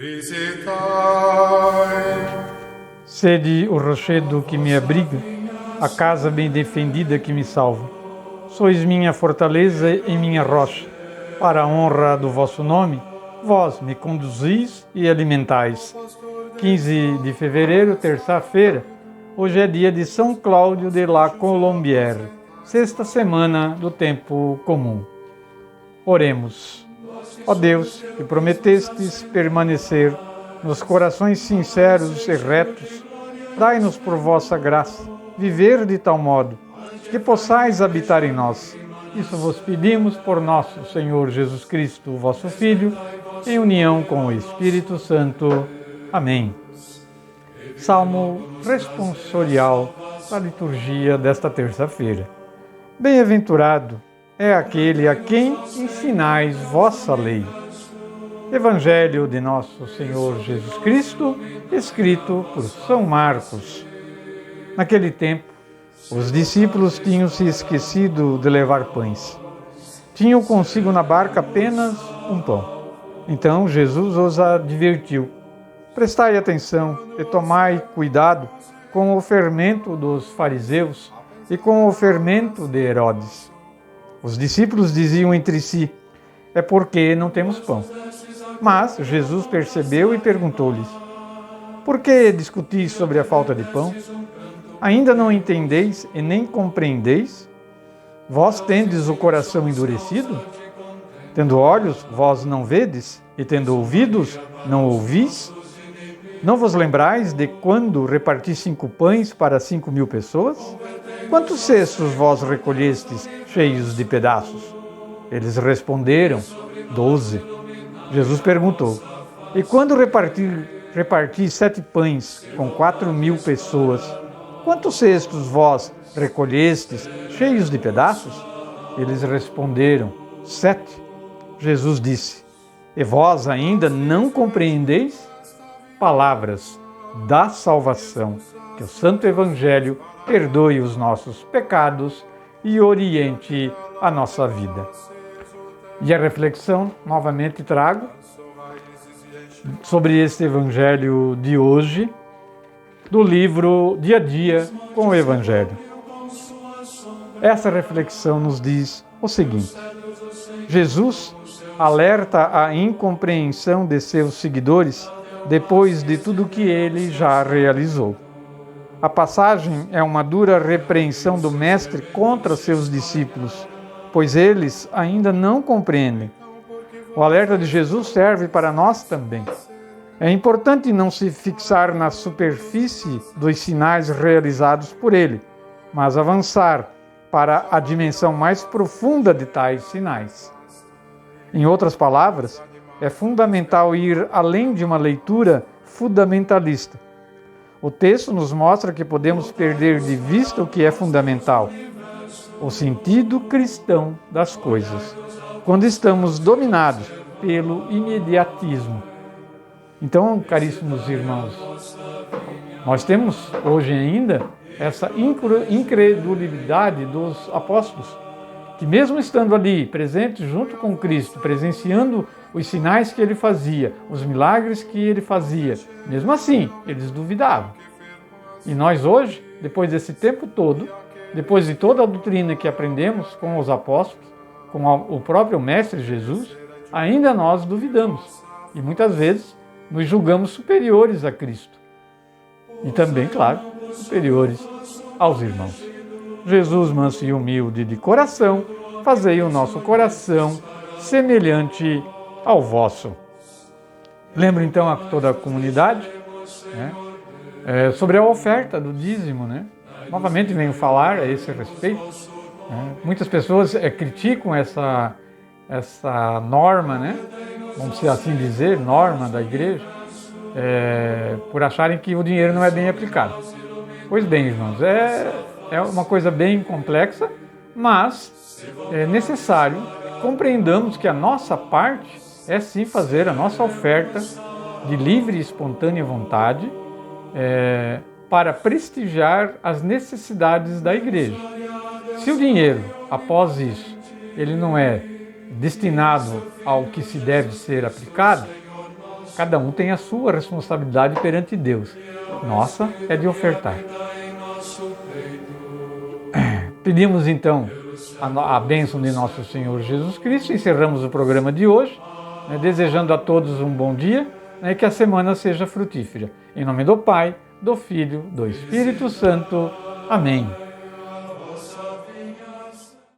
Visitai. Sede o rochedo que me abriga, a casa bem defendida que me salva. Sois minha fortaleza e minha rocha. Para a honra do vosso nome, vós me conduzis e alimentais. 15 de fevereiro, terça-feira. Hoje é dia de São Cláudio de la Colombière, sexta semana do tempo comum. Oremos. Ó Deus, que prometestes permanecer nos corações sinceros e retos, dai-nos por vossa graça viver de tal modo que possais habitar em nós. Isso vos pedimos por nosso Senhor Jesus Cristo, vosso Filho, em união com o Espírito Santo. Amém. Salmo responsorial da liturgia desta terça-feira. Bem-aventurado é aquele a quem ensinais vossa lei. Evangelho de nosso Senhor Jesus Cristo, escrito por São Marcos. Naquele tempo, os discípulos tinham se esquecido de levar pães. Tinham consigo na barca apenas um pão. Então Jesus os advertiu: prestai atenção e tomai cuidado com o fermento dos fariseus e com o fermento de Herodes. Os discípulos diziam entre si: é porque não temos pão. Mas Jesus percebeu e perguntou-lhes: por que discutis sobre a falta de pão? Ainda não entendeis e nem compreendeis? Vós tendes o coração endurecido? Tendo olhos, vós não vedes? E tendo ouvidos, não ouvis? Não vos lembrais de quando reparti 5 pães para 5.000 pessoas? Quantos cestos vós recolhestes cheios de pedaços? Eles responderam: 12. Jesus perguntou: e quando reparti 7 pães com 4.000 pessoas, quantos cestos vós recolhestes cheios de pedaços? Eles responderam: 7. Jesus disse: e vós ainda não compreendeis? Palavras da salvação. Que o Santo Evangelho perdoe os nossos pecados e oriente a nossa vida. E a reflexão, novamente trago, sobre este Evangelho de hoje, do livro Dia a Dia com o Evangelho. Essa reflexão nos diz o seguinte: Jesus alerta a incompreensão de seus seguidores depois de tudo que ele já realizou. A passagem é uma dura repreensão do Mestre contra seus discípulos, pois eles ainda não compreendem. O alerta de Jesus serve para nós também. É importante não se fixar na superfície dos sinais realizados por ele, mas avançar para a dimensão mais profunda de tais sinais. Em outras palavras, é fundamental ir além de uma leitura fundamentalista. O texto nos mostra que podemos perder de vista o que é fundamental, o sentido cristão das coisas, quando estamos dominados pelo imediatismo. Então, caríssimos irmãos, nós temos hoje ainda essa incredulidade dos apóstolos, que mesmo estando ali, presentes junto com Cristo, presenciando os sinais que ele fazia, os milagres que ele fazia, mesmo assim, eles duvidavam. E nós hoje, depois desse tempo todo, depois de toda a doutrina que aprendemos com os apóstolos, com o próprio Mestre Jesus, ainda nós duvidamos. E muitas vezes nos julgamos superiores a Cristo. E também, claro, superiores aos irmãos. Jesus, manso e humilde de coração, fazei o nosso coração semelhante ao vosso. Lembro então a toda a comunidade, sobre a oferta do dízimo, Novamente venho falar a esse respeito. Muitas pessoas criticam essa norma, vamos assim dizer, norma da igreja, por acharem que o dinheiro não é bem aplicado. Pois bem, irmãos, é uma coisa bem complexa, mas é necessário que compreendamos que a nossa parte é sim fazer a nossa oferta de livre e espontânea vontade para prestigiar as necessidades da igreja. Se o dinheiro, após isso, ele não é destinado ao que se deve ser aplicado, Cada um tem a sua responsabilidade perante Deus. Nossa é de ofertar. Pedimos então a bênção de nosso Senhor Jesus Cristo. Encerramos o programa de hoje, desejando a todos um bom dia e que a semana seja frutífera. Em nome do Pai, do Filho, do Espírito Santo. Amém.